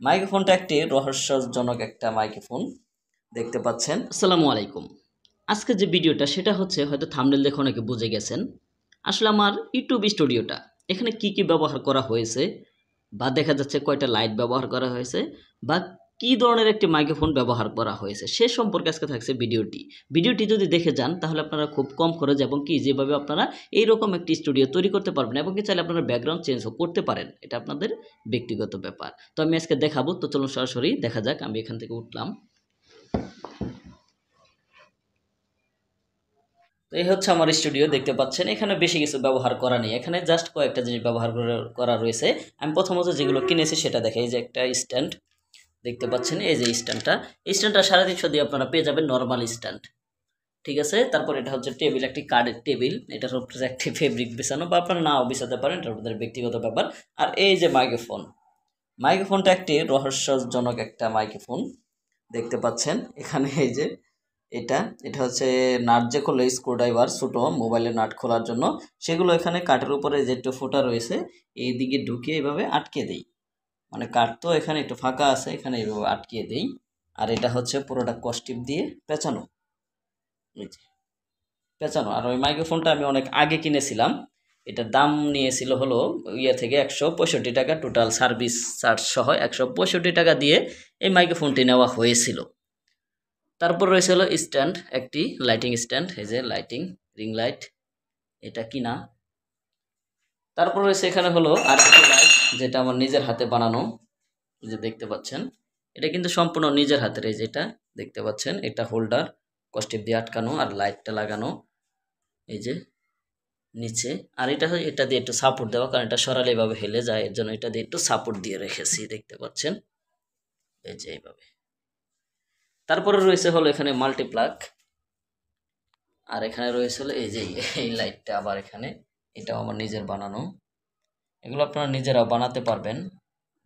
মাইক্রোফোনটা একটি রহস্যজনক একটা মাইক্রোফোন দেখতে পাচ্ছেন। আসসালামু আলাইকুম। আজকে যে ভিডিওটা সেটা হচ্ছে হয়তো থাম্বনেল দেখে অনেকে বুঝে গেছেন। আসলে আমার ইউটিউব স্টুডিওটা এখানে কি ব্যবহার করা হয়েছে বা দেখা যাচ্ছে কয়টা লাইট ব্যবহার করা হয়েছে বা কি ধরনের একটি মাইক্রোফোন ব্যবহার করা হয়েছে সে সম্পর্কে আজকে থাকছে ভিডিওটি যদি দেখে যান তাহলে আপনারা খুব কম খরচ এবং কি যেভাবে আপনারা এইরকম একটি স্টুডিও তৈরি করতে পারবেন এবং কি চাইলে আপনারা ব্যাকগ্রাউন্ড চেঞ্জও করতে পারেন, এটা আপনাদের ব্যক্তিগত ব্যাপার। তো আমি আজকে দেখাবো, তো চলুন সরাসরি দেখা যাক। আমি এখান থেকে উঠলাম। তো এই হচ্ছে আমার স্টুডিও দেখতে পাচ্ছেন। এখানে বেশি কিছু ব্যবহার করা নেই, এখানে জাস্ট কয়েকটা জিনিস ব্যবহার করা রয়েছে। আমি প্রথমত যেগুলো কিনেছি সেটা দেখে, এই যে একটা স্ট্যান্ড দেখতে পাচ্ছেন, এই যে স্ট্যান্ডটা 350 দিয়ে আপনারা পেয়ে যাবেন নর্মাল স্ট্যান্ড, ঠিক আছে। তারপর এটা হচ্ছে টেবিল, একটি কার্ডের টেবিল, এটার উপরে একটি ফেব্রিক বিছানো বা আপনারা নাও বিছাতে পারেন, এটা আপনাদের ব্যক্তিগত ব্যাপার। আর এই যে মাইক্রোফোনটা একটি রহস্যজনক একটা মাইক্রোফোন দেখতে পাচ্ছেন এখানে। এই যে এটা এটা হচ্ছে নাট যে খোলে, স্ক্রুড্রাইভার ছোটো মোবাইলের নাট খোলার জন্য, সেগুলো এখানে কাঠের উপরে যে একটু ফোঁটা রয়েছে এই দিকে ঢুকিয়ে এইভাবে আটকে দেই, মানে কাঠ তো এখানে একটু ফাঁকা আছে, এখানে এইভাবে আটকিয়ে দেই। আর এটা হচ্ছে পুরোটা কস্টিপ দিয়ে পেঁচানো, এই যে পেঁচানো। আর ওই মাইক্রোফোনটা আমি অনেক আগে কিনেছিলাম, এটার দাম নিয়েছিল হলো থেকে 165 টাকা, টোটাল সার্ভিস চার্জ সহ 165 টাকা দিয়ে এই মাইক্রোফোনটি নেওয়া হয়েছিল। তারপর রয়েছে হলো স্ট্যান্ড, একটি লাইটিং স্ট্যান্ড, এই যে লাইটিং রিং লাইট, এটা কিনা। তারপর রয়েছে এখানে হলো আরেকটি লাইট, যেটা আমার নিজের হাতে বানানো, এই যে দেখতে পাচ্ছেন। এটা কিন্তু সম্পূর্ণ নিজের হাতের, এই যেটা দেখতে পাচ্ছেন, এটা হোল্ডার কস্টিপ দিয়ে আটকানো আর লাইটটা লাগানো এই যে নিচে। আর এটা দিয়ে একটু সাপোর্ট দেওয়া, কারণ এটা সরালে এভাবে হেলে যায়, এর জন্য এটা দিয়ে একটু সাপোর্ট দিয়ে রেখেছি, দেখতে পাচ্ছেন এই যে এইভাবে। তারপরে রয়েছে হলো এখানে মাল্টিপ্লাগ, আর এখানে রয়েছে হলো এই যে এই লাইটটা, আবার এখানে এটাও আমার নিজের বানানো, এগুলো আপনারা নিজেরাও বানাতে পারবেন।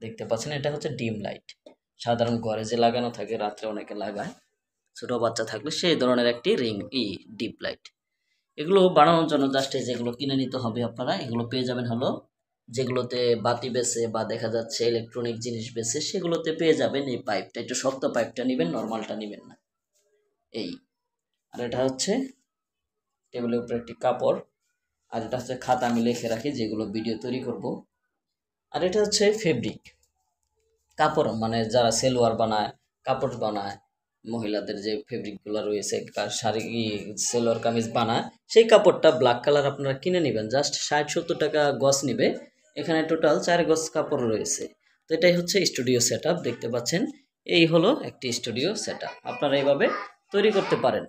দেখতে পাচ্ছেন এটা হচ্ছে ডিম লাইট, সাধারণ ঘরে যে লাগানো থাকে, রাত্রে অনেকে লাগায়, ছোট বাচ্চা থাকলে সেই ধরনের একটি ডিপ লাইট। এগুলো বানানোর জন্য জাস্ট যেগুলো কিনে নিতে হবে আপনারা, এগুলো পেয়ে যাবেন হলো যেগুলোতে বাতি বেছে বা দেখা যাচ্ছে ইলেকট্রনিক জিনিস বেছে, সেগুলোতে পেয়ে যাবেন। এই পাইপটা একটু শক্ত পাইপটা নেবেন, নর্মালটা নেবেন না এই। আর এটা হচ্ছে টেবিলের উপরে একটি কাপড়, আর এটা হচ্ছে খাতা আমি লিখে রাখি যেগুলো ভিডিও তৈরি করব। আর এটা হচ্ছে ফেব্রিক কাপড়, মানে যারা সেলোয়ার বানায়, কাপড় বানায়, মহিলাদের যে ফেব্রিকগুলো রয়েছে, শাড়ি সেলোয়ার কামিজ বানায়, সেই কাপড়টা ব্ল্যাক কালার আপনারা কিনে নেবেন, জাস্ট 60-70 টাকা গজ নিবে। এখানে টোটাল 4 গজ কাপড় রয়েছে। তো এটাই হচ্ছে স্টুডিও সেট দেখতে পাচ্ছেন। এই হলো একটি স্টুডিও সেট আপনারা এইভাবে তৈরি করতে পারেন।